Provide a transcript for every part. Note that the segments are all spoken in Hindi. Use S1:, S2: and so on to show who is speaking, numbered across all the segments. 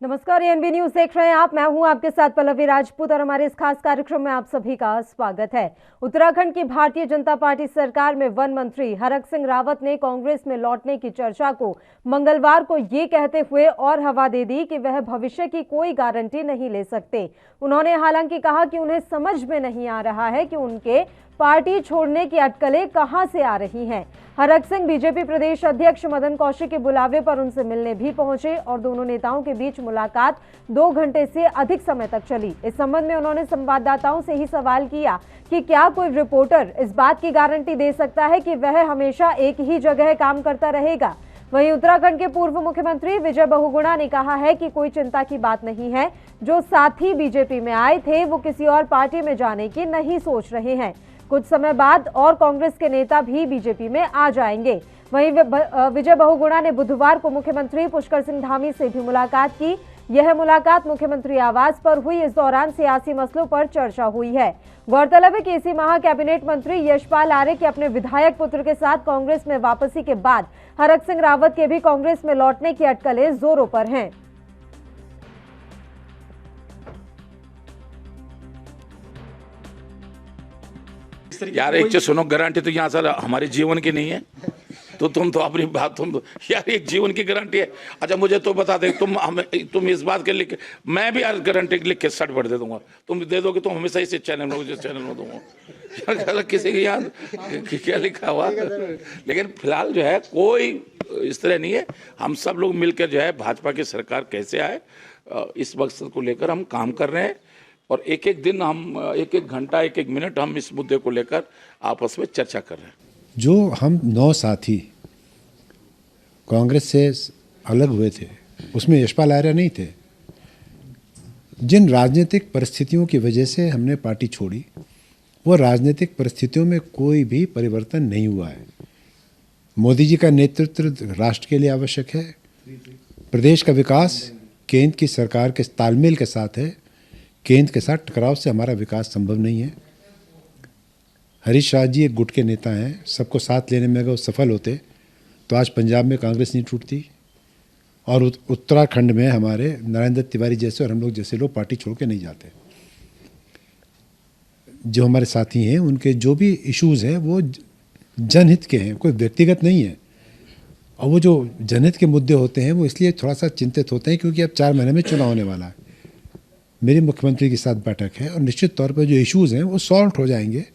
S1: नमस्कार, एएनबी न्यूज देख रहे हैं आप। मैं हूं आपके साथ पल्लवी राजपूत और हमारे इस खास कार्यक्रम में आप सभी का स्वागत है। उत्तराखंड की भारतीय जनता पार्टी सरकार में वन मंत्री हरक सिंह रावत ने कांग्रेस में लौटने की चर्चा को मंगलवार को ये कहते हुए और हवा दे दी कि वह भविष्य की कोई गारंटी नहीं ले सकते। उन्होंने हालांकि कहा कि उन्हें समझ में नहीं आ रहा है कि उनके पार्टी छोड़ने की अटकलें कहां से आ रही हैं। हरक सिंह बीजेपी प्रदेश अध्यक्ष मदन कौशिक के बुलावे पर उनसे मिलने भी पहुंचे और दोनों नेताओं के बीच मुलाकात 2 घंटे से अधिक समय तक चली। इस संबंध में उन्होंने संवाददाताओं से ही सवाल किया कि क्या कोई रिपोर्टर इस बात की गारंटी दे सकता है कि वह हमेशा एक ही जगह काम करता रहेगा। वहीं उत्तराखंड के पूर्व मुख्यमंत्री विजय बहुगुणा ने कहा है कि कोई चिंता की बात नहीं है। जो साथी बीजेपी में आए थे वो किसी और पार्टी में जाने की नहीं सोच रहे हैं। कुछ समय बाद और कांग्रेस के नेता भी बीजेपी में आ जाएंगे। वहीं विजय बहुगुणा ने बुधवार को मुख्यमंत्री पुष्कर सिंह धामी से भी मुलाकात की। यह मुलाकात मुख्यमंत्री आवास पर हुई। इस दौरान सियासी मसलों पर चर्चा हुई है। गौरतलब है कि इसी माह कैबिनेट मंत्री यशपाल आर्य के अपने विधायक पुत्र के साथ कांग्रेस में वापसी के बाद हरक सिंह रावत के भी कांग्रेस में लौटने की अटकलें जोरों पर हैं।
S2: यार एक चीज सुनो, गारंटी तो यहाँ सर हमारे जीवन की नहीं है। तो तुम तो अपनी बात यार एक जीवन की गारंटी है। अच्छा मुझे तो बता दे, तुम इस बात के लिख, मैं भी यार गारंटी लिख के सर्ट भर दे दूंगा। तुम दे दोगे तो हमेशा इसी चैनल में, जिस चैनल में दूंगा किसी के यहाँ क्या लिखा हुआ। लेकिन फिलहाल जो है कोई इस तरह नहीं है। हम सब लोग मिलकर जो है भाजपा की सरकार कैसे आए इस मकसद को लेकर हम काम कर रहे हैं और एक एक दिन हम एक एक घंटा एक एक मिनट हम इस मुद्दे को लेकर आपस में चर्चा कर रहे हैं।
S3: जो हम 9 साथी कांग्रेस से अलग हुए थे उसमें यशपाल आर्य नहीं थे। जिन राजनीतिक परिस्थितियों की वजह से हमने पार्टी छोड़ी वो राजनीतिक परिस्थितियों में कोई भी परिवर्तन नहीं हुआ है। मोदी जी का नेतृत्व राष्ट्र के लिए आवश्यक है। प्रदेश का विकास केंद्र की सरकार के तालमेल के साथ है। केंद्र के साथ टकराव से हमारा विकास संभव नहीं है। हरीश रावत जी एक गुट के नेता हैं। सबको साथ लेने में अगर वो सफल होते तो आज पंजाब में कांग्रेस नहीं टूटती और उत्तराखंड में हमारे नरेंद्र तिवारी जैसे और हम लोग जैसे लोग पार्टी छोड़ के नहीं जाते। जो हमारे साथी हैं उनके जो भी इश्यूज़ हैं वो जनहित के हैं, कोई व्यक्तिगत नहीं है। और वो जो जनहित के मुद्दे होते हैं वो इसलिए थोड़ा सा चिंतित होते हैं क्योंकि अब 4 महीने में चुनाव होने वाला है। मेरी मुख्यमंत्री के साथ बैठक है और निश्चित तौर पर जो इश्यूज़ हैं वो सॉल्व हो जाएंगे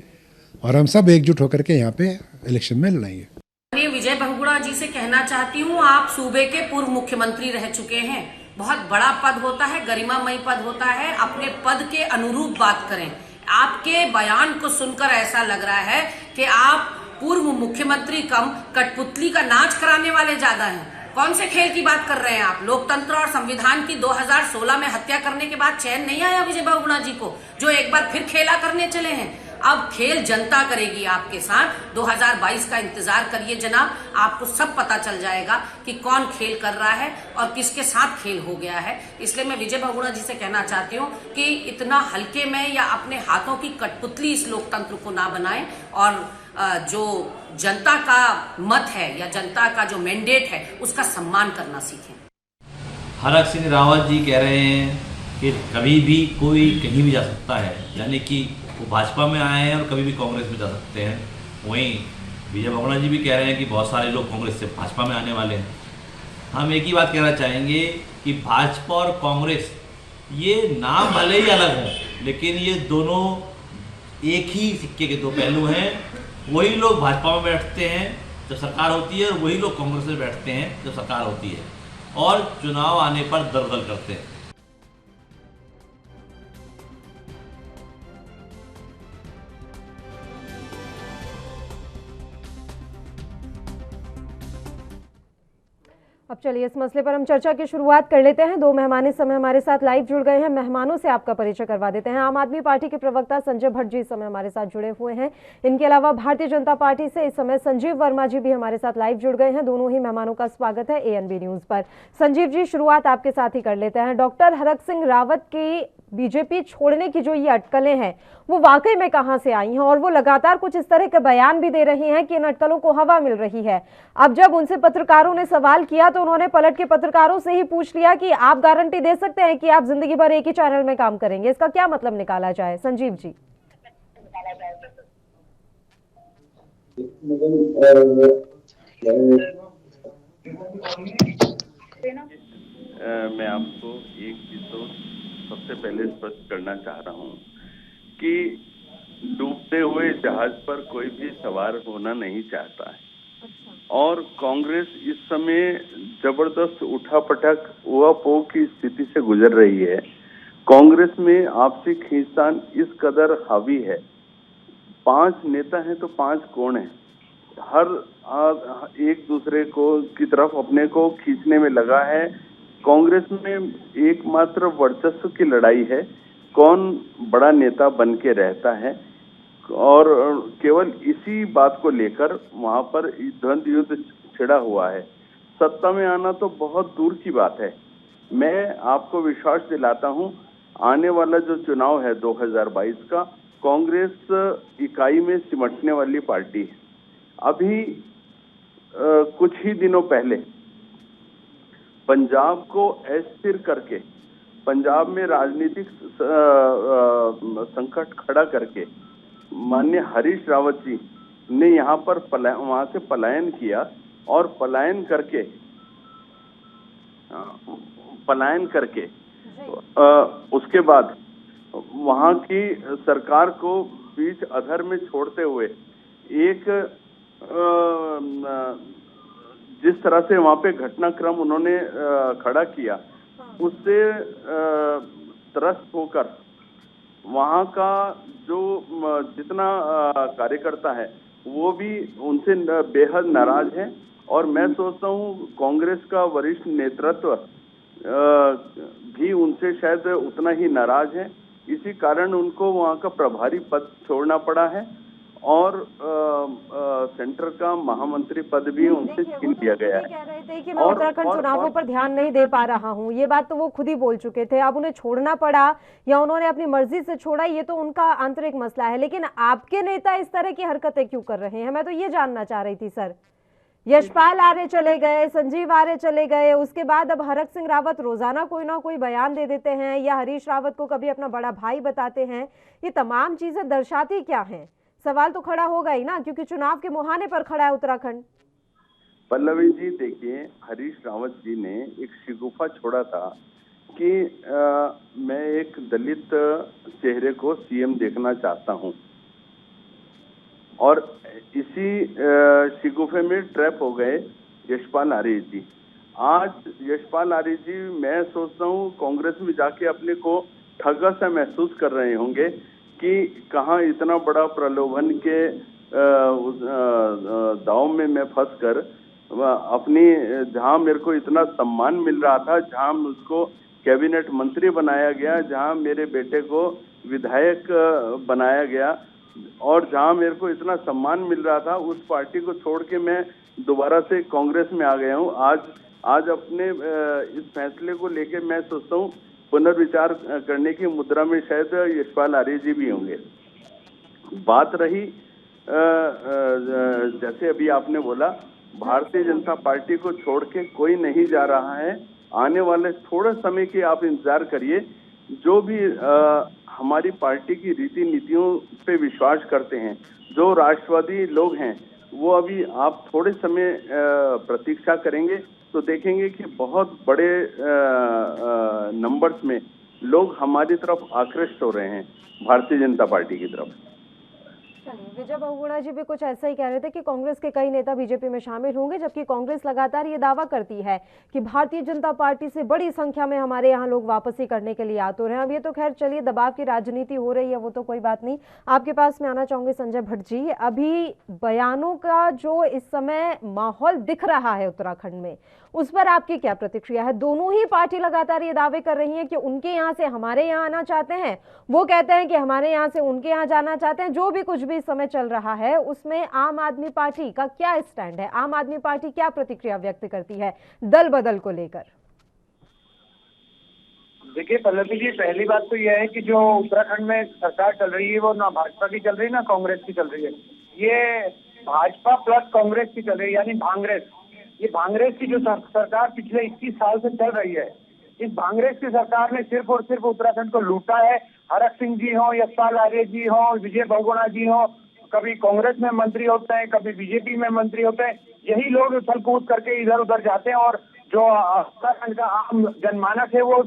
S3: और हम सब एकजुट होकर के यहाँ पे इलेक्शन में लड़ाएंगे।
S4: मैं विजय बहुगुणा जी से कहना चाहती हूँ, आप सूबे के पूर्व मुख्यमंत्री रह चुके हैं। बहुत बड़ा पद होता है, गरिमामयी पद होता है। अपने पद के अनुरूप बात करें। आपके बयान को सुनकर ऐसा लग रहा है कि आप पूर्व मुख्यमंत्री कम कठपुतली का नाच कराने वाले ज्यादा हैं। कौन से खेल की बात कर रहे हैं आप? लोकतंत्र और संविधान की 2016 में हत्या करने के बाद चैन नहीं आया विजय बहुगुणा जी को, जो एक बार फिर खेला करने चले हैं। अब खेल जनता करेगी आपके साथ। 2022 का इंतजार करिए जनाब, आपको सब पता चल जाएगा कि कौन खेल कर रहा है और किसके साथ खेल हो गया है। इसलिए मैं विजय बहुगुणा जी से कहना चाहती हूँ कि इतना हल्के में या अपने हाथों की कठपुतली इस लोकतंत्र को ना बनाएं और जो जनता का मत है या जनता का जो मैंडेट है उसका सम्मान करना सीखें।
S5: हरक सिंह रावत जी कह रहे हैं कि कभी भी कोई कहीं भी जा सकता है, यानी कि वो भाजपा में आए हैं और कभी भी कांग्रेस में जा सकते हैं। वहीं विजय बहुगुणा जी भी कह रहे हैं कि बहुत सारे लोग कांग्रेस से भाजपा में आने वाले हैं। हम एक ही बात कहना चाहेंगे कि भाजपा और कांग्रेस ये नाम भले ही अलग हों लेकिन ये दोनों एक ही सिक्के के 2 पहलू हैं। वही लोग भाजपा में बैठते हैं जब सरकार होती है और वही लोग कांग्रेस में बैठते हैं जब सरकार होती है और चुनाव आने पर दलदल करते हैं।
S1: अब चलिए इस मसले पर हम चर्चा की शुरुआत कर लेते हैं। 2 मेहमान इस समय हमारे साथ लाइव जुड़ गए हैं। मेहमानों से आपका परिचय करवा देते हैं। आम आदमी पार्टी के प्रवक्ता संजय भट्ट जी इस समय हमारे साथ जुड़े हुए हैं। इनके अलावा भारतीय जनता पार्टी से इस समय संजीव वर्मा जी भी हमारे साथ लाइव जुड़ गए हैं। दोनों ही मेहमानों का स्वागत है एएनबी न्यूज पर। संजीव जी, शुरुआत आपके साथ ही कर लेते हैं। डॉक्टर हरक सिंह रावत की बीजेपी छोड़ने की जो ये अटकलें हैं वो वाकई में कहां से आई हैं, और वो लगातार कुछ इस तरह के बयान भी दे रही हैं कि इन अटकलों को हवा मिल रही है। अब जब उनसे पत्रकारों ने सवाल किया तो उन्होंने पलट के पत्रकारों से ही पूछ लिया कि आप गारंटी दे सकते हैं कि आप जिंदगी भर एक ही चैनल में काम करेंगे? इसका क्या मतलब निकाला जाए? संजीव जी।
S6: मैं आपको एक चीज तो सबसे पहले स्पष्ट करना चाह रहा हूं कि डूबते हुए जहाज पर कोई भी सवार होना नहीं चाहता है। और कांग्रेस इस समय जबरदस्त उठापटक उहापोह की स्थिति से गुजर रही है। कांग्रेस में आपसी खींचतान इस कदर हावी है। 5 नेता हैं तो 5 कौन हैं? हर एक दूसरे को की तरफ अपने को खींचने में लगा है। कांग्रेस में एकमात्र वर्चस्व की लड़ाई है, कौन बड़ा नेता बन के रहता है, और केवल इसी बात को लेकर वहां पर द्वंद्व युद्ध छिड़ा हुआ है। सत्ता में आना तो बहुत दूर की बात है। मैं आपको विश्वास दिलाता हूं, आने वाला जो चुनाव है 2022 का, कांग्रेस इकाई में सिमटने वाली पार्टी है। अभी कुछ ही दिनों पहले पंजाब को अस्थिर करके, पंजाब में राजनीतिक संकट खड़ा करके माननीय हरीश रावत जी ने यहाँ पर वहां से पलायन किया, और पलायन करके उसके बाद वहां की सरकार को बीच अधर में छोड़ते हुए एक जिस तरह से वहां पे घटनाक्रम उन्होंने खड़ा किया, उससे त्रस्त होकर वहां का जो जितना कार्यकर्ता है वो भी उनसे बेहद नाराज है। और मैं सोचता हूं कांग्रेस का वरिष्ठ नेतृत्व भी उनसे शायद उतना ही नाराज है। इसी कारण उनको वहां का प्रभारी पद छोड़ना पड़ा है, और सेंटर का महामंत्री पद भी उनसे छीन लिया गया है।
S1: कह रहे थे कि मैं उत्तराखंड चुनावों पर ध्यान नहीं दे पा रहा हूं, ये बात तो वो खुद ही बोल चुके थे। अब उन्हें छोड़ना पड़ा या उन्होंने अपनी मर्जी से छोड़ा, ये तो उनका आंतरिक मसला है, लेकिन आपके नेता इस तरह की हरकतें क्यों कर रहे हैं? मैं तो ये जानना चाह रही थी सर। यशपाल आर्य चले गए, संजीव आर्य चले गए, उसके बाद अब हरक सिंह रावत रोजाना कोई ना कोई बयान दे देते हैं, या हरीश रावत को कभी अपना बड़ा भाई बताते हैं। ये तमाम चीजें दर्शाती क्या हैं? सवाल तो खड़ा होगा ही ना, क्योंकि चुनाव के मुहाने पर खड़ा है उत्तराखंड।
S6: पल्लवी जी देखिए, हरीश रावत जी ने एक शिगुफा छोड़ा था कि मैं एक दलित चेहरे को सीएम देखना चाहता हूं, और इसी शिगुफे में ट्रैप हो गए यशपाल आर्य जी। आज यशपाल आर्य जी, मैं सोचता हूं कांग्रेस में जाके अपने को ठगा सा महसूस कर रहे होंगे कि कहाँ इतना बड़ा प्रलोभन के दाव में मैं फंस कर अपनी, जहां मेरे को इतना सम्मान मिल रहा था, जहां मुझको कैबिनेट मंत्री बनाया गया, जहां मेरे बेटे को विधायक बनाया गया, और जहां मेरे को इतना सम्मान मिल रहा था, उस पार्टी को छोड़ के मैं दोबारा से कांग्रेस में आ गया हूं। आज अपने इस फैसले को लेके मैं सोचता हूं पुनर्विचार करने की मुद्रा में शायद यशपाल आर्य जी भी होंगे। बात रही जैसे अभी आपने बोला, भारतीय जनता पार्टी को छोड़ के कोई नहीं जा रहा है। आने वाले थोड़े समय के आप इंतजार करिए। जो भी हमारी पार्टी की रीति नीतियों पे विश्वास करते हैं, जो राष्ट्रवादी लोग हैं, वो अभी आप थोड़े समय प्रतीक्षा करेंगे तो देखेंगे कि बहुत बड़े नंबर्स में लोग हमारी तरफ आकृष्ट हो रहे हैं, भारतीय जनता पार्टी की तरफ।
S1: विजय बहुगुणा जी भी कुछ ऐसा ही कह रहे थे कि कांग्रेस के कई नेता बीजेपी में शामिल होंगे, जबकि कांग्रेस लगातार ये दावा करती है कि भारतीय जनता पार्टी से बड़ी संख्या में हमारे यहाँ लोग वापसी करने के लिए आतुर हैं। अब ये तो खैर चलिए, दबाव की राजनीति हो रही है, वो तो कोई बात नहीं। आपके पास में आना चाहूंगी संजय भट्ट जी। अभी बयानों का जो इस समय माहौल दिख रहा है उत्तराखंड में, उस पर आपकी क्या प्रतिक्रिया है? दोनों ही पार्टी लगातार ये दावे कर रही हैं कि उनके यहाँ से हमारे यहाँ आना चाहते हैं, वो कहते हैं कि हमारे यहाँ से उनके यहाँ जाना चाहते हैं। जो भी कुछ भी समय चल रहा है उसमें आम आदमी पार्टी का क्या स्टैंड है? आम आदमी पार्टी क्या प्रतिक्रिया व्यक्त करती है दल बदल को लेकर?
S7: देखिए पल्लवी जी, पहली बात तो यह है कि जो उत्तराखंड में सरकार चल रही है वो ना भाजपा की चल रही है ना कांग्रेस की चल रही है। ये भाजपा प्लस कांग्रेस की चल रही है, यानी भांग्रेस। ये भांग्रेस की जो सरकार पिछले 21 साल से चल रही है, इस भांग्रेस की सरकार ने सिर्फ और सिर्फ उत्तराखंड को लूटा है। हरक सिंह जी हो, यशपाल आर्य जी हो, विजय बहुगुणा जी हो, कभी कांग्रेस में मंत्री होते हैं, कभी बीजेपी में मंत्री होते हैं। यही लोग उछल कूद करके इधर उधर जाते हैं और जो उत्तराखंड का आम जनमानस है वो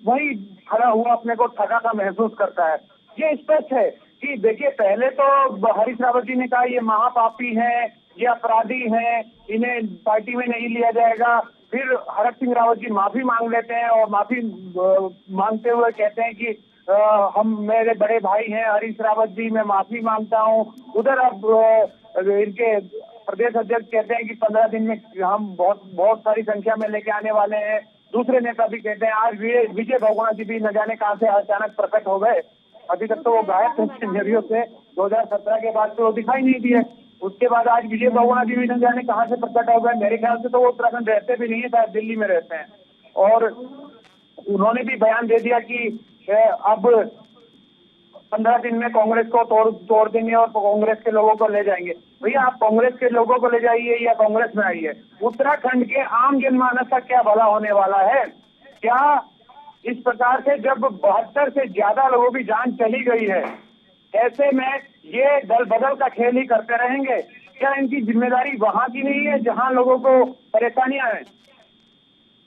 S7: वही खड़ा हुआ अपने को ठगा सा महसूस करता है। ये स्पष्ट है कि देखिए, पहले तो हरीश रावत जी ने कहा ये महापापी हैं, ये अपराधी हैं, इन्हें पार्टी में नहीं लिया जाएगा। फिर हरक सिंह रावत जी माफी मांग लेते हैं और माफी मांगते हुए कहते हैं कि हम मेरे बड़े भाई हैं हरीश रावत जी, मैं माफी मांगता हूं। उधर अब इनके प्रदेश अध्यक्ष कहते हैं कि 15 दिन में हम बहुत सारी संख्या में लेके आने वाले हैं। दूसरे नेता भी कहते हैं, आज विजय बहुगुणा जी भी न जाने कहां से अचानक प्रकट हो गए। अभी तक तो वो गायब थे सिनेरियो से, 2017 के बाद तो वो दिखाई नहीं दिए। उसके बाद आज विजय बहुगुणा जी भी न जाने कहां से प्रकट हो गए। मेरे ख्याल से तो वो उत्तराखंड रहते भी नहीं है, शायद दिल्ली में रहते हैं। और उन्होंने भी बयान दे दिया कि अब 15 दिन में कांग्रेस को तोड़ देंगे और कांग्रेस के लोगों को ले जाएंगे। भैया, आप कांग्रेस के लोगों को ले जाइए या कांग्रेस में आइए, उत्तराखंड के आम जनमानस का क्या भला होने वाला है? क्या इस प्रकार से जब 72 से ज्यादा लोगों की जान चली गई है, ऐसे में ये दल बदल का खेल ही करते रहेंगे? क्या इनकी जिम्मेदारी वहां की नहीं है जहां लोगों को परेशानियां हैं?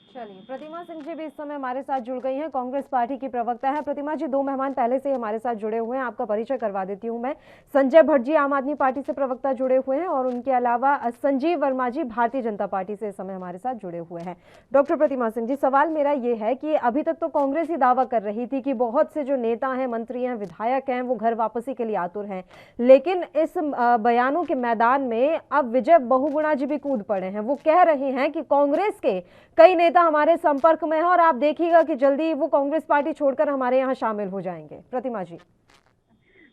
S1: चलिए, प्रतिमा सिंह जी भी इस समय हमारे साथ जुड़ गई हैं, कांग्रेस पार्टी की प्रवक्ता है। प्रतिमा जी, 2 मेहमान पहले से हमारे साथ जुड़े हुए हैं, आपका परिचय करवा देती हूं मैं। संजय भट्ट जी आम आदमी पार्टी से प्रवक्ता जुड़े हुए हैं और उनके अलावा संजीव वर्मा जी भारतीय जनता पार्टी से इस समय हमारे साथ जुड़े हुए हैं। डॉक्टर प्रतिमा सिंह जी, सवाल मेरा ये है कि अभी तक तो कांग्रेस ही दावा कर रही थी कि बहुत से जो नेता हैं, मंत्री हैं, विधायक हैं, वो घर वापसी के लिए आतुर हैं, लेकिन इस बयानों के मैदान में अब विजय बहुगुणा जी भी कूद पड़े हैं। वो कह रहे हैं कि कांग्रेस के कई नेता हमारे संपर्क में है और आप देखिएगा कि जल्दी वो कांग्रेस पार्टी छोड़कर हमारे यहाँ शामिल हो जाएंगे। प्रतिमा जी,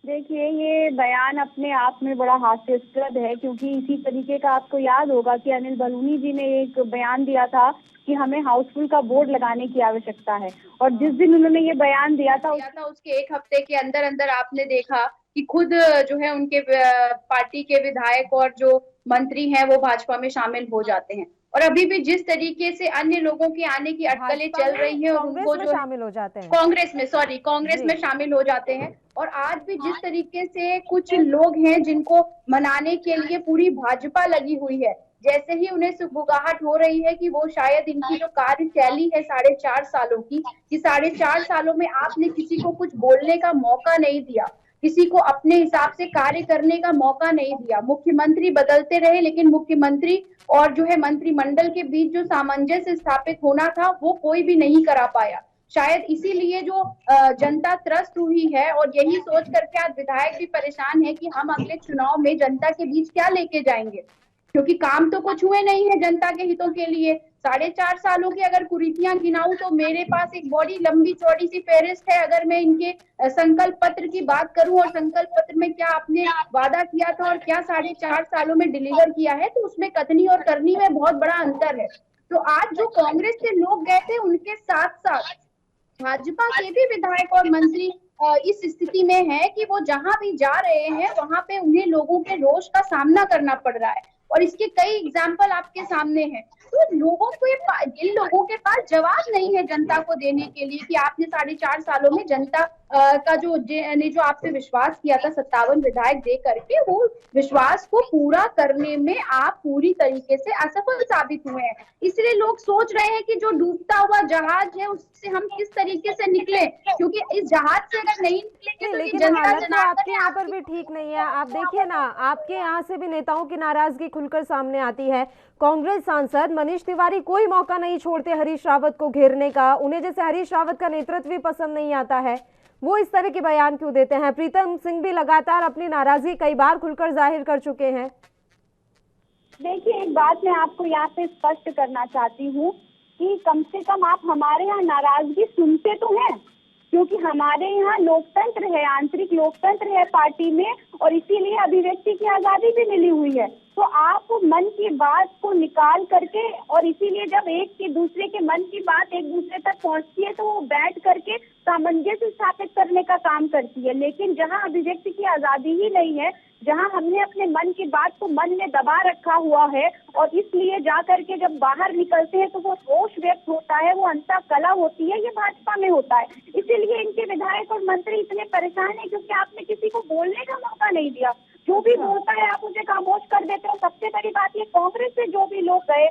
S8: देखिए, ये बयान अपने आप में बड़ा हास्यास्पद है, क्योंकि इसी तरीके का आपको याद होगा कि अनिल बलूनी जी ने एक बयान दिया था कि हमें हाउसफुल का बोर्ड लगाने की आवश्यकता है, और जिस दिन उन्होंने ये बयान दिया था उसके 1 हफ्ते के अंदर अंदर आपने देखा कि खुद जो है उनके पार्टी के विधायक और जो मंत्री हैं वो भाजपा में शामिल हो जाते हैं। और अभी भी जिस तरीके से अन्य लोगों के आने की अटकलें चल रही हैं, उनको जो
S1: शामिल हो जाते हैं,
S8: कांग्रेस में शामिल हो जाते हैं। और आज भी जिस तरीके से कुछ लोग हैं जिनको मनाने के लिए पूरी भाजपा लगी हुई है, जैसे ही उन्हें सुगबुगाहट हो रही है कि वो शायद इनकी जो कार्यशैली है 4.5 सालों की, कि 4.5 सालों में आपने किसी को कुछ बोलने का मौका नहीं दिया, किसी को अपने हिसाब से कार्य करने का मौका नहीं दिया। मुख्यमंत्री बदलते रहे, लेकिन मुख्यमंत्री और जो है मंत्रिमंडल के बीच जो सामंजस्य स्थापित होना था वो कोई भी नहीं करा पाया। शायद इसीलिए जो जनता त्रस्त हुई है, और यही सोच करके आज विधायक भी परेशान है कि हम अगले चुनाव में जनता के बीच क्या लेके जाएंगे, क्योंकि काम तो कुछ हुए नहीं है जनता के हितों के लिए। 4.5 सालों की अगर कुरीतियां गिनाऊं तो मेरे पास एक बड़ी लंबी चौड़ी सी फेहरिस्त है। अगर मैं इनके संकल्प पत्र की बात करूं और संकल्प पत्र में क्या आपने वादा किया था और क्या 4.5 सालों में डिलीवर किया है, तो उसमें कथनी और करनी में बहुत बड़ा अंतर है। तो आज जो कांग्रेस के लोग गए थे, उनके साथ साथ भाजपा के भी विधायक और मंत्री इस स्थिति में है कि वो जहां भी जा रहे हैं वहां पे उन्हें लोगों के रोष का सामना करना पड़ रहा है, और इसके कई एग्जाम्पल आपके सामने हैं। तो लोगों को इन लोगों के पास जवाब नहीं है जनता को देने के लिए कि आपने 4.5 सालों में जनता का जो आपसे विश्वास किया था 57 विधायक दे करके, वो विश्वास को पूरा करने में आप पूरी तरीके से असफल साबित हुए हैं। इसलिए लोग सोच रहे हैं कि जो डूबता हुआ जहाज है उससे हम किस तरीके से निकले, क्योंकि इस जहाज से अगर नहीं निकलेंगे तो
S1: लेकिन हालत तो आपके यहाँ पर भी ठीक नहीं है। आप देखिए ना, आपके यहाँ से भी नेताओं की नाराजगी खुलकर सामने आती है। कांग्रेस सांसद मनीष तिवारी कोई मौका नहीं छोड़ते हरीश रावत को घेरने का। उन्हें जैसे हरीश रावत का नेतृत्व भी पसंद नहीं आता है, वो इस तरह के बयान क्यों देते हैं? प्रीतम सिंह भी लगातार अपनी नाराजगी कई बार खुलकर जाहिर कर चुके हैं।
S8: देखिए, एक बात मैं आपको यहाँ पे स्पष्ट करना चाहती हूँ कि कम से कम आप हमारे यहाँ नाराजगी सुनते तो हैं। क्योंकि हमारे यहाँ लोकतंत्र है, आंतरिक लोकतंत्र है पार्टी में, और इसीलिए अभिव्यक्ति की आजादी भी मिली हुई है। तो आप मन की बात को निकाल करके, और इसीलिए जब एक के दूसरे के मन की बात एक दूसरे तक पहुंचती है तो वो बैठ करके सामंजस्य स्थापित करने का काम करती है। लेकिन जहां अभिव्यक्ति की आजादी ही नहीं है, जहां हमने अपने मन की बात को मन में दबा रखा हुआ है, और इसलिए जा करके जब बाहर निकलते हैं तो वो रोष व्यक्त होता है, वो अंतः कला होती है, ये भाजपा में होता है। इसीलिए इनके विधायक और मंत्री इतने परेशान हैं, क्योंकि आपने किसी को बोलने का मौका नहीं दिया। जो भी बोलता है आप उसे खामोश कर देते हो। सबसे बड़ी बात ये, कांग्रेस से जो भी लोग गए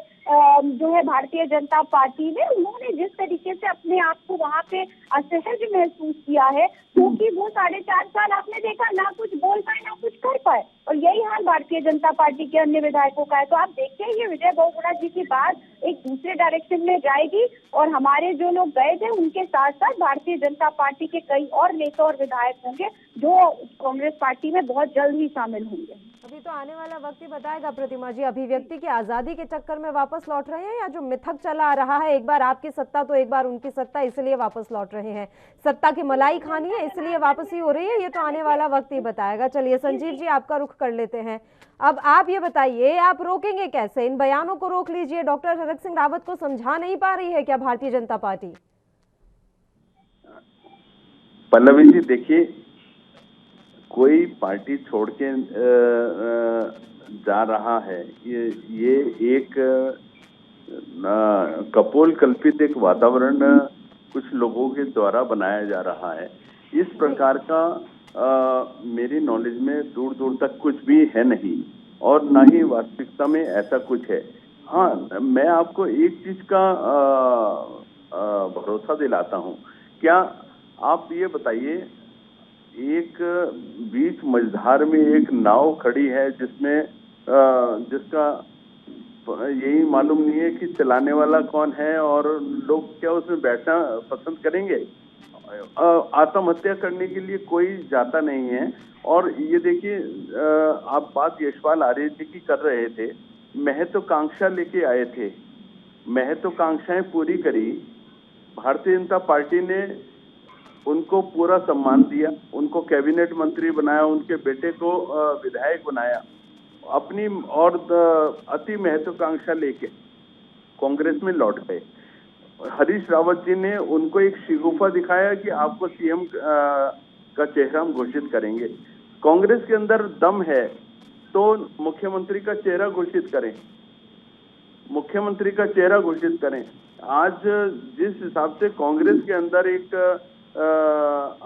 S8: जो है भारतीय जनता पार्टी में, उन्होंने जिस तरीके से अपने आप को वहाँ पे असहज महसूस किया है, क्योंकि वो 4.5 साल आपने देखा ना कुछ बोल पाए ना कुछ कर पाए, और यही हाल भारतीय जनता पार्टी के अन्य विधायकों का है। तो आप देखिए, ये विजय बहुगुणा जी की बात एक दूसरे डायरेक्शन में जाएगी, और हमारे जो लोग गए थे उनके साथ साथ भारतीय जनता पार्टी के कई और नेता और विधायक होंगे जो कांग्रेस पार्टी में बहुत जल्द ही शामिल होंगे।
S1: अभी तो आने वाला वक्त ही बताएगा प्रतिमा जी, अभिव्यक्ति की आजादी के चक्कर में वापस लौट रहे हैं या जो मिथक चला आ रहा है, एक बार आपकी सत्ता तो एक बार उनकी सत्ता, इसलिए वापस लौट रहे हैं, सत्ता की मलाई खानी है इसलिए वापसी हो रही है, ये तो आने वाला वक्त ही बताएगा। चलिए संजीव जी, आपका रुख कर लेते हैं। अब आप ये बताइए, आप रोकेंगे कैसे इन बयानों को? रोक लीजिए। डॉक्टर हरक सिंह रावत को समझा नहीं पा रही है क्या भारतीय जनता पार्टी?
S6: पल्लवी जी, देखिए, कोई पार्टी छोड़ के जा रहा है, ये एक कपोल कल्पित एक वातावरण कुछ लोगों के द्वारा बनाया जा रहा है। इस प्रकार का मेरी नॉलेज में दूर दूर तक कुछ भी है नहीं, और ना ही वास्तविकता में ऐसा कुछ है। हाँ, मैं आपको एक चीज का भरोसा दिलाता हूँ। क्या आप ये बताइए, एक बीच मझधार में एक नाव खड़ी है जिसमें जिसका यही मालूम नहीं है कि चलाने वाला कौन है, और लोग क्या उसमें बैठना पसंद करेंगे? आत्महत्या करने के लिए कोई जाता नहीं है। और ये देखिए, आप बात यशपाल आर्य जी की कर रहे थे, महत्वाकांक्षा लेके आए थे, महत्वाकांक्षाएं पूरी करी। भारतीय जनता पार्टी ने उनको पूरा सम्मान दिया, उनको कैबिनेट मंत्री बनाया, उनके बेटे को विधायक बनाया, अपनी और अति महत्वाकांक्षा लेके कांग्रेस में लौट गए। हरीश रावत जी ने उनको एक शिगुफा दिखाया कि आपको सीएम का चेहरा हम घोषित करेंगे। कांग्रेस के अंदर दम है तो मुख्यमंत्री का चेहरा घोषित करें, मुख्यमंत्री का चेहरा घोषित करें। आज जिस हिसाब से कांग्रेस के अंदर एक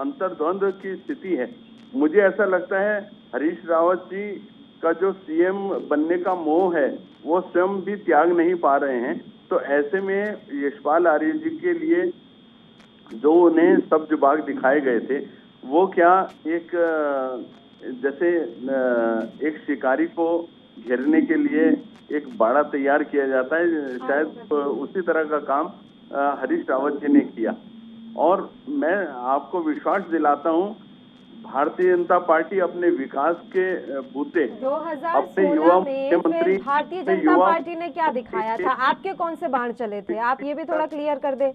S6: अंतर्द्वंद की स्थिति है, मुझे ऐसा लगता है हरीश रावत जी का जो सीएम बनने का मोह है वो स्वयं भी त्याग नहीं पा रहे हैं। तो ऐसे में यशपाल आर्य जी के लिए जो उन्हें सब जुबाग दिखाए गए थे, वो क्या एक जैसे एक शिकारी को घेरने के लिए एक बाड़ा तैयार किया जाता है, शायद उसी तरह का काम हरीश रावत जी ने किया। और मैं आपको विश्वास दिलाता हूं, भारतीय जनता पार्टी अपने विकास के बूते
S1: 2016 में फिर भारतीय जनता पार्टी ने क्या दिखाया था? आपके कौन से बाण चले थे? आप ये भी थोड़ा क्लियर कर दे।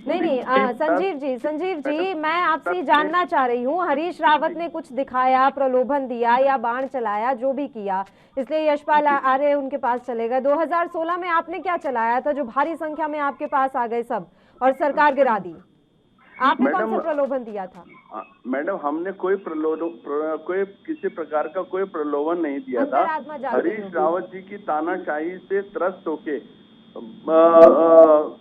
S1: नहीं, संजीव जी, मैं आपसे जानना चाह रही हूँ, हरीश रावत ने कुछ दिखाया, प्रलोभन दिया या बाण चलाया, जो भी किया, इसलिए यशपाल आर्य उनके पास चले गए। 2016 में आपने क्या चलाया था जो भारी संख्या में आपके पास आ गए सब और सरकार गिरा दी? आपने कौन सा प्रलोभन दिया था?
S6: मैडम, हमने कोई किसी प्रकार का कोई प्रलोभन नहीं दिया था। हरीश रावत जी की तानाशाही से त्रस्त होके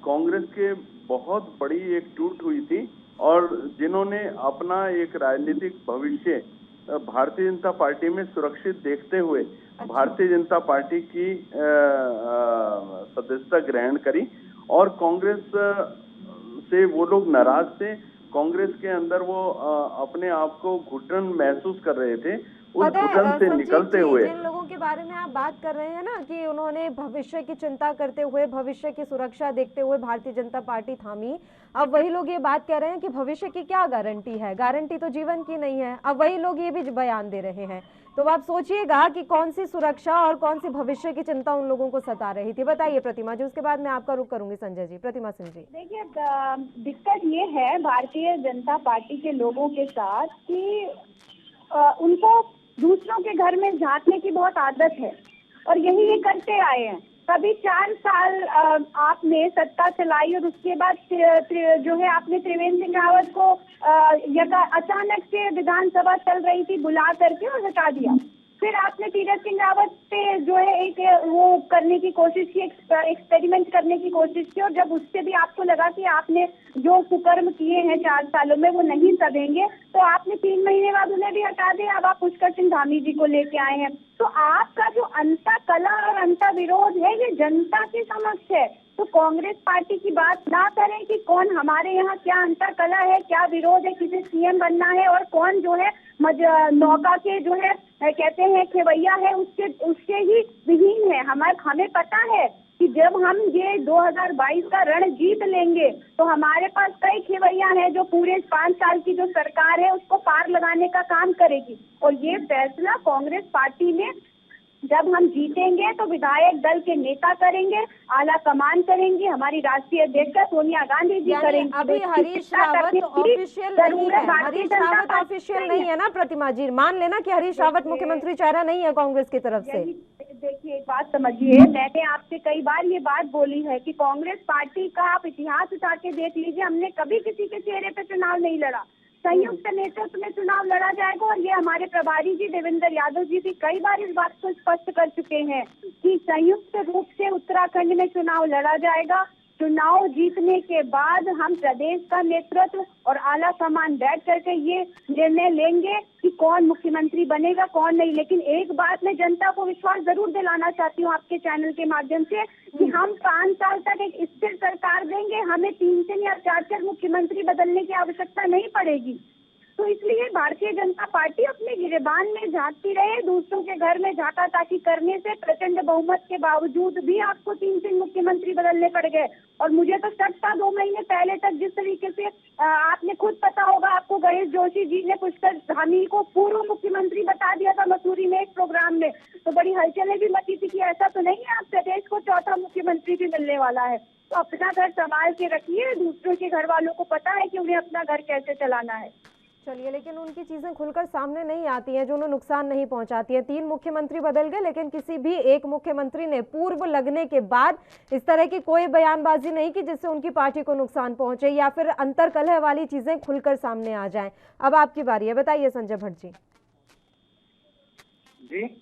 S6: कांग्रेस के बहुत बड़ी एक टूट हुई थी, और जिन्होंने अपना एक राजनीतिक भविष्य भारतीय जनता पार्टी में सुरक्षित देखते हुए भारतीय जनता पार्टी की सदस्यता ग्रहण करी, और कांग्रेस से वो लोग नाराज थे। कांग्रेस के अंदर वो अपने आप को घुटन महसूस कर रहे थे। उस घुटन से निकलते हुए
S1: जिन लोगों के बारे में आप बात कर रहे हैं ना कि उन्होंने भविष्य की चिंता करते हुए, भविष्य की सुरक्षा देखते हुए भारतीय जनता पार्टी थामी, अब वही लोग ये बात कह रहे हैं कि भविष्य की क्या गारंटी है? गारंटी तो जीवन की नहीं है। अब वही लोग ये भी बयान दे रहे हैं। तो आप सोचिएगा कि कौन सी सुरक्षा और कौन सी भविष्य की चिंता उन लोगों को सता रही थी। बताइए प्रतिमा जी, उसके बाद मैं आपका रुख करूंगी संजय जी। प्रतिमा सिंह जी,
S8: देखिए, दिक्कत ये है भारतीय जनता पार्टी के लोगों के साथ कि उनको दूसरों के घर में झांकने की बहुत आदत है और यही ये करते आए हैं। कभी 4 साल आपने सत्ता चलाई और उसके बाद जो है आपने त्रिवेंद्र सिंह रावत को अचानक से विधानसभा चल रही थी बुला करके और हटा दिया। फिर आपने तीरथ सिंह रावत पे जो है एक वो करने की कोशिश की, एक्सपेरिमेंट करने की कोशिश की, और जब उससे भी आपको लगा कि आपने जो कुकर्म किए हैं 4 सालों में वो नहीं सधेंगे, तो आपने 3 महीने बाद उन्हें भी हटा दिया। अब आप पुष्कर सिंह धामी जी को लेके आए हैं। तो आपका जो अंता कला और अंता विरोध है ये जनता के समक्ष है। तो कांग्रेस पार्टी की बात ना करें कि कौन हमारे यहाँ क्या अंता कला है, क्या विरोध है, किसे सीएम बनना है और कौन जो है नौका के जो है कहते हैं खेवैया है, उससे ही विहीन है। हमें पता है कि जब हम ये 2022 का रण जीत लेंगे तो हमारे पास कई खेवैया हैं जो पूरे 5 साल की जो सरकार है उसको पार लगाने का काम करेगी। और ये फैसला कांग्रेस पार्टी में जब हम जीतेंगे तो विधायक दल के नेता करेंगे, आला कमान करेंगी, हमारी राष्ट्रीय अध्यक्ष सोनिया गांधी जी करेंगी।
S1: अभी हरीश रावत ऑफिशियल नहीं है, हरीश रावत ऑफिशियल नहीं है ना प्रतिमा जी। मान लेना कि हरीश रावत मुख्यमंत्री चेहरा नहीं है कांग्रेस की तरफ से।
S8: देखिए एक बात समझिए, मैंने आपसे कई बार ये बात बोली है कि कांग्रेस पार्टी का आप इतिहास उठा के देख लीजिए, हमने कभी किसी के चेहरे पे चुनाव नहीं लड़ा। संयुक्त नेतृत्व में चुनाव लड़ा जाएगा और ये हमारे प्रभारी जी देवेंद्र यादव जी भी कई बार इस बात को स्पष्ट कर चुके हैं कि संयुक्त रूप से उत्तराखंड में चुनाव लड़ा जाएगा। चुनाव जीतने के बाद हम प्रदेश का नेतृत्व और आला कमान बैठ करके ये निर्णय लेंगे कि कौन मुख्यमंत्री बनेगा कौन नहीं। लेकिन एक बात मैं जनता को विश्वास जरूर दिलाना चाहती हूँ आपके चैनल के माध्यम से कि हम 5 साल तक एक स्थिर सरकार देंगे। हमें 3 या 4 मुख्यमंत्री बदलने की आवश्यकता नहीं पड़ेगी। तो इसलिए भारतीय जनता पार्टी अपने गिरेबान में झांकती रहे, दूसरों के घर में झांका ताकी करने से प्रचंड बहुमत के बावजूद भी आपको 3 मुख्यमंत्री बदलने पड़ गए। और मुझे तो शक था 2 महीने पहले तक जिस तरीके से आपने खुद पता होगा, आपको गणेश जोशी जी ने पुष्कर धामी को पूर्व मुख्यमंत्री बता दिया था मसूरी में एक प्रोग्राम में, तो बड़ी हलचलें भी मची थी कि ऐसा तो नहीं है आप प्रदेश को 4था मुख्यमंत्री भी मिलने वाला है। तो अपना घर संभाल के रखिए, दूसरों के घर वालों को पता है कि उन्हें अपना घर कैसे चलाना है।
S1: चलिए, लेकिन उनकी चीजें खुलकर सामने नहीं आती हैं जो उन्हें नुकसान नहीं पहुंचाती है। 3 मुख्यमंत्री बदल गए लेकिन किसी भी एक मुख्यमंत्री ने पूर्व लगने के बाद इस तरह की कोई बयानबाजी नहीं की जिससे उनकी पार्टी को नुकसान पहुंचे या फिर अंतरकलह वाली चीजें खुलकर सामने आ जाएं। अब आपकी बारी है, बताइए संजय भट्ट जी।
S7: जी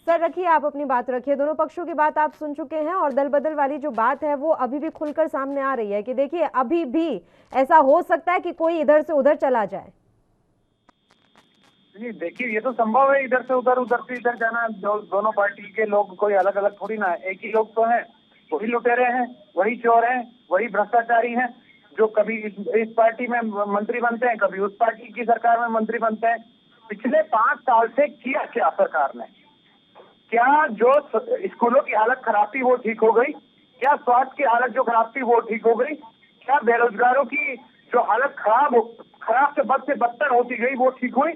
S1: सर रखिए, आप अपनी बात रखिए। दोनों पक्षों की बात आप सुन चुके हैं और दल बदल वाली जो बात है वो अभी भी खुलकर सामने आ रही है कि देखिए अभी भी ऐसा हो सकता है कि कोई इधर से उधर चला जाए।
S7: नहीं देखिए, ये तो संभव है, इधर से इधर जाना। दोनों पार्टी के लोग कोई अलग अलग थोड़ी ना है, एक ही लोग तो हैं। वही लुटेरे हैं, वही चोर हैं, वही भ्रष्टाचारी हैं जो कभी इस पार्टी में मंत्री बनते हैं, कभी उस पार्टी की सरकार में मंत्री बनते हैं। पिछले 5 साल से किया क्या सरकार ने? क्या जो स्कूलों की हालत खराब थी वो ठीक हो गई? क्या स्वास्थ्य की हालत जो खराब थी वो ठीक हो गई? क्या बेरोजगारों की जो हालत खराब से बदतर होती गई वो ठीक हुई?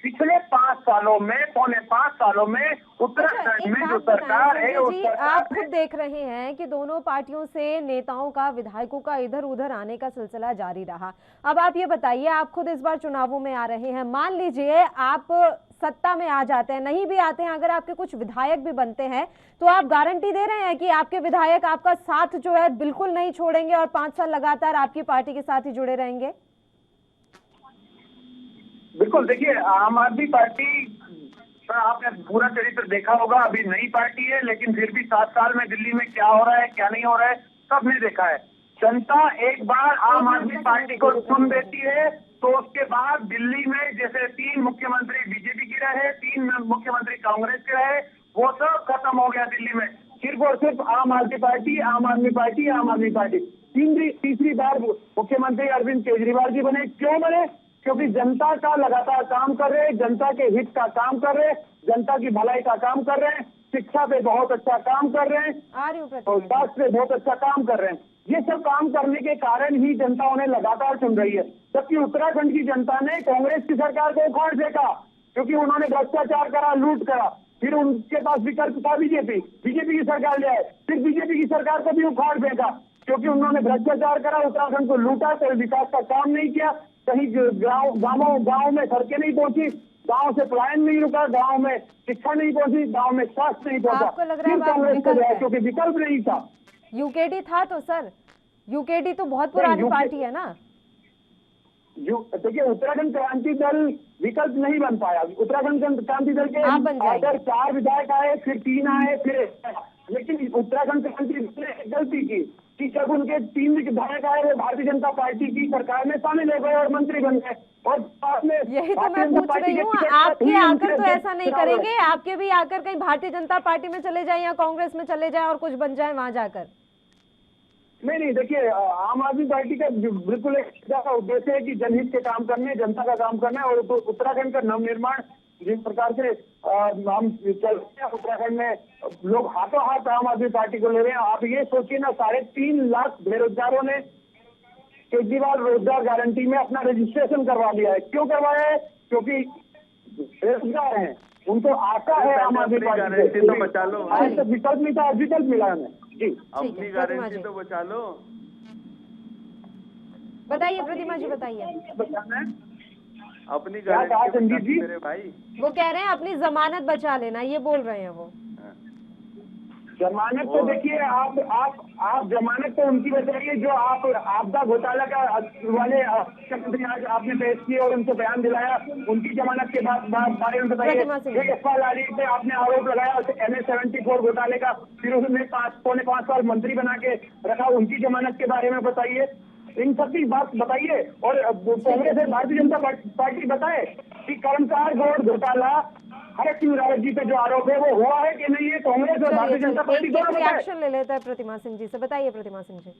S7: पिछले 5 सालों में, पौने 5 सालों में उत्तराखंड में जो सरकार है
S1: जी, आप खुद देख रहे हैं कि दोनों पार्टियों से नेताओं का, विधायकों का इधर उधर आने का सिलसिला जारी रहा। अब आप ये बताइए, आप खुद इस बार चुनावों में आ रहे हैं, मान लीजिए आप सत्ता में आ जाते हैं, नहीं भी आते हैं, अगर आपके कुछ विधायक भी बनते हैं तो आप गारंटी दे रहे हैं कि आपके विधायक आपका साथ जो है बिल्कुल नहीं छोड़ेंगे और 5 साल लगातार आपकी पार्टी के साथ ही जुड़े रहेंगे?
S7: बिल्कुल, देखिए आम आदमी पार्टी का आपने पूरा चरित्र देखा होगा। अभी नई पार्टी है लेकिन फिर भी 7 साल में दिल्ली में क्या हो रहा है क्या नहीं हो रहा है सबने देखा है। जनता एक बार आम आदमी पार्टी को चुन देती है तो उसके बाद दिल्ली में जैसे 3 मुख्यमंत्री बीजेपी के रहे, 3 मुख्यमंत्री कांग्रेस के रहे, वो सब खत्म हो गया दिल्ली में। सिर्फ और सिर्फ आम आदमी पार्टी, आम आदमी पार्टी, आम आदमी पार्टी। तीसरी बार मुख्यमंत्री अरविंद केजरीवाल जी बने। क्यों बने? क्योंकि जनता का लगातार काम कर रहे, जनता के हित का काम कर रहे, जनता की भलाई का काम कर रहे हैं, शिक्षा पे बहुत अच्छा काम कर रहे हैं और स्वास्थ्य पे बहुत अच्छा काम कर रहे हैं। ये सब काम करने के कारण ही जनता उन्हें लगातार चुन रही है। जबकि उत्तराखंड की जनता ने कांग्रेस की सरकार को उखाड़ फेंका, क्योंकि उन्होंने भ्रष्टाचार करा, लूट करा। फिर उनके पास विकल्प था बीजेपी की सरकार ले आए, फिर बीजेपी की सरकार को भी उखाड़ फेंका क्योंकि उन्होंने भ्रष्टाचार करा, उत्तराखंड को लूटा, कोई विकास का काम नहीं किया, कहीं गाँव में सड़कें नहीं पहुंची, गांव से पलायन नहीं रुका, गांव में शिक्षा नहीं पहुंची, गांव में स्वास्थ्य नहीं पहुंचा।
S1: आपको लग रहा है
S7: कांग्रेस को गया क्योंकि विकल्प नहीं था।
S1: यूकेडी था तो सर, यूकेडी तो बहुत पुरानी पार्टी है ना।
S7: देखिए, उत्तराखंड क्रांति दल विकल्प नहीं बन पाया। उत्तराखंड क्रांति दल के अगर 4 विधायक आए, फिर 3 आए, फिर, लेकिन उत्तराखंड क्रांति दल ने गलती की कि जब उनके 3 विधायक आए, वो भारतीय जनता पार्टी की सरकार में शामिल हो गए और मंत्री बन गए। और बाद में
S1: यही तो मैं पूछ रही हूँ, आपके आकर तो ऐसा नहीं करेंगे? आपके भी आकर कहीं भारतीय जनता पार्टी में चले जाए या कांग्रेस में चले जाए और कुछ बन जाए वहां जाकर?
S7: नहीं, देखिए, आम आदमी पार्टी का बिल्कुल एक सीधा उद्देश्य है कि जनहित के काम करने, जनता का काम करना है। और तो उत्तराखंड का नवनिर्माण जिस प्रकार से हम चल रहे हैं, उत्तराखंड में लोग हाथों हाथ आम आदमी पार्टी को ले रहे हैं। आप ये सोचिए ना, 3.5 लाख बेरोजगारों ने केजरीवाल रोजगार गारंटी में अपना रजिस्ट्रेशन करवा लिया है। क्यों करवाया है? क्योंकि बेरोजगार हैं, उनको आशा है आम आदमी पार्टी से।
S6: तो बचा लो,
S7: आज तक विकल्प नहीं था, विकल्प मिला हमें। जी,
S6: अपनी गारंटी तो बचा लो।
S1: बताइए प्रतिमा जी, बताइए।
S6: अपनी
S7: क्या कहा संजीव जी?
S6: मेरे भाई,
S1: वो कह रहे हैं अपनी जमानत बचा लेना, ये बोल रहे हैं वो।
S7: जमानत तो देखिए, आप जमानत तो उनकी बताइए जो आप आपदा घोटाला का वाले मुख्यमंत्री आज आपने पेश किए और उनको बयान दिलाया, उनकी जमानत के बारे में बताइए। यशपाल लारी पे आपने आरोप लगाया NH-74 घोटाले का, फिर उसने 5 साल मंत्री बना के रखा, उनकी जमानत के बारे में बताइए। इन सब की बात बताइए। और कांग्रेस और भारतीय जनता पार्टी बताए कि कर्मचारी बोर्ड घोटाला हरक सिंह रावत जी पे जो आरोप है वो हुआ है कि नहीं है। कांग्रेस और भारतीय जनता पार्टी दोनों
S1: रिएक्शन ले लेता है प्रतिमा सिंह जी से। बताइए प्रतिमा सिंह जी।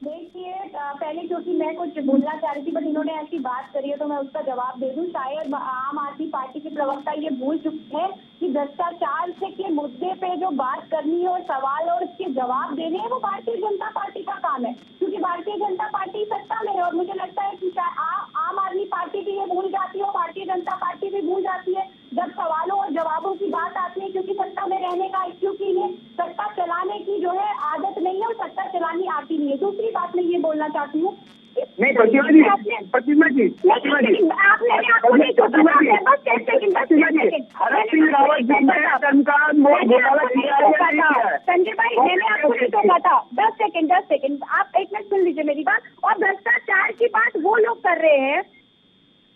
S8: देखिए, पहले क्योंकि मैं कुछ बोलना चाह रही थी, बट इन्होंने ऐसी बात करी है तो मैं उसका जवाब दे दूं। शायद आम आदमी पार्टी के प्रवक्ता ये भूल चुके हैं कि भ्रष्टाचार से के मुद्दे पे जो बात करनी है और सवाल और उसके जवाब देने हैं, वो भारतीय जनता पार्टी का काम है, क्योंकि भारतीय जनता पार्टी सत्ता में है। और मुझे लगता है कि आम आदमी पार्टी भी ये भूल जाती है और भारतीय जनता पार्टी भी भूल जाती है जब सवालों और जवाबों की बात आती है, क्योंकि सत्ता में रहने का, क्योंकि इन्हें सत्ता चलाने की जो है आदत नहीं है और सत्ता चलानी आती नहीं है। दूसरी बात मैं ये बोलना चाहती हूँ,
S7: नहीं प्रतिमा जी, आपने हरक सिंह रावत जी ने
S8: संजय भाई, मैंने आपको नहीं टोका था। 10 सेकंड, आप 1 मिनट सुन लीजिए मेरी बात। और भ्रष्टाचार की बात वो लोग कर रहे हैं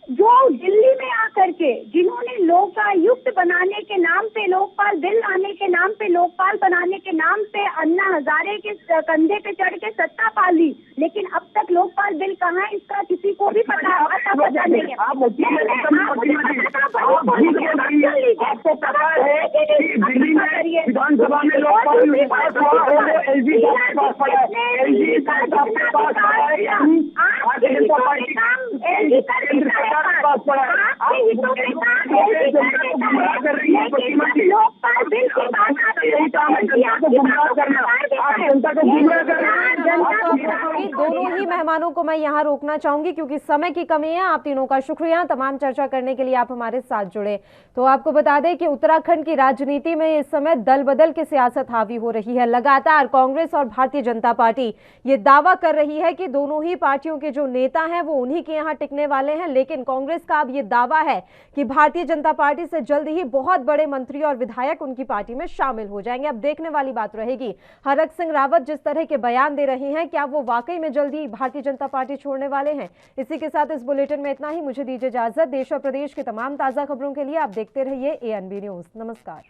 S8: जो दिल्ली में आकर के, जिन्होंने लोकायुक्त बनाने के नाम पे, लोकपाल बिल लाने के नाम पे, लोकपाल बनाने के नाम पे अन्ना हजारे के कंधे पे चढ़ के सत्ता पा ली, लेकिन अब तक लोकपाल बिल कहाँ है इसका किसी को भी पता नहीं है।
S7: आपको पता है कि दिल्ली में विधानसभा में लोकपाल
S1: दोनों ही मेहमानों को मैं यहाँ रोकना चाहूंगी क्योंकि समय की कमी है। आप तीनों का शुक्रिया तमाम चर्चा करने के लिए आप हमारे साथ जुड़े। तो आपको बता दें कि उत्तराखंड की राजनीति में इस समय दल बदल की सियासत हावी हो रही है। लगातार कांग्रेस और भारतीय जनता पार्टी ये दावा कर रही है कि दोनों ही पार्टियों के जो नेता हैं वो उन्हीं के यहाँ टिकने वाले हैं, लेकिन कांग्रेस का अब ये दावा है कि भारतीय जनता पार्टी से जल्द ही बहुत बड़े मंत्री और विधायक उनकी पार्टी में शामिल हो जाएंगे। अब देखने वाली बात रहेगी हरक सिंह रावत जिस तरह के बयान दे रहे हैं, क्या वो वाकई में जल्दी भारतीय जनता पार्टी छोड़ने वाले हैं। इसी के साथ इस बुलेटिन में इतना ही। मुझे दीजिए इजाजत। देश और प्रदेश के तमाम ताजा खबरों के लिए आप देखते रहिए ANB न्यूज। नमस्कार।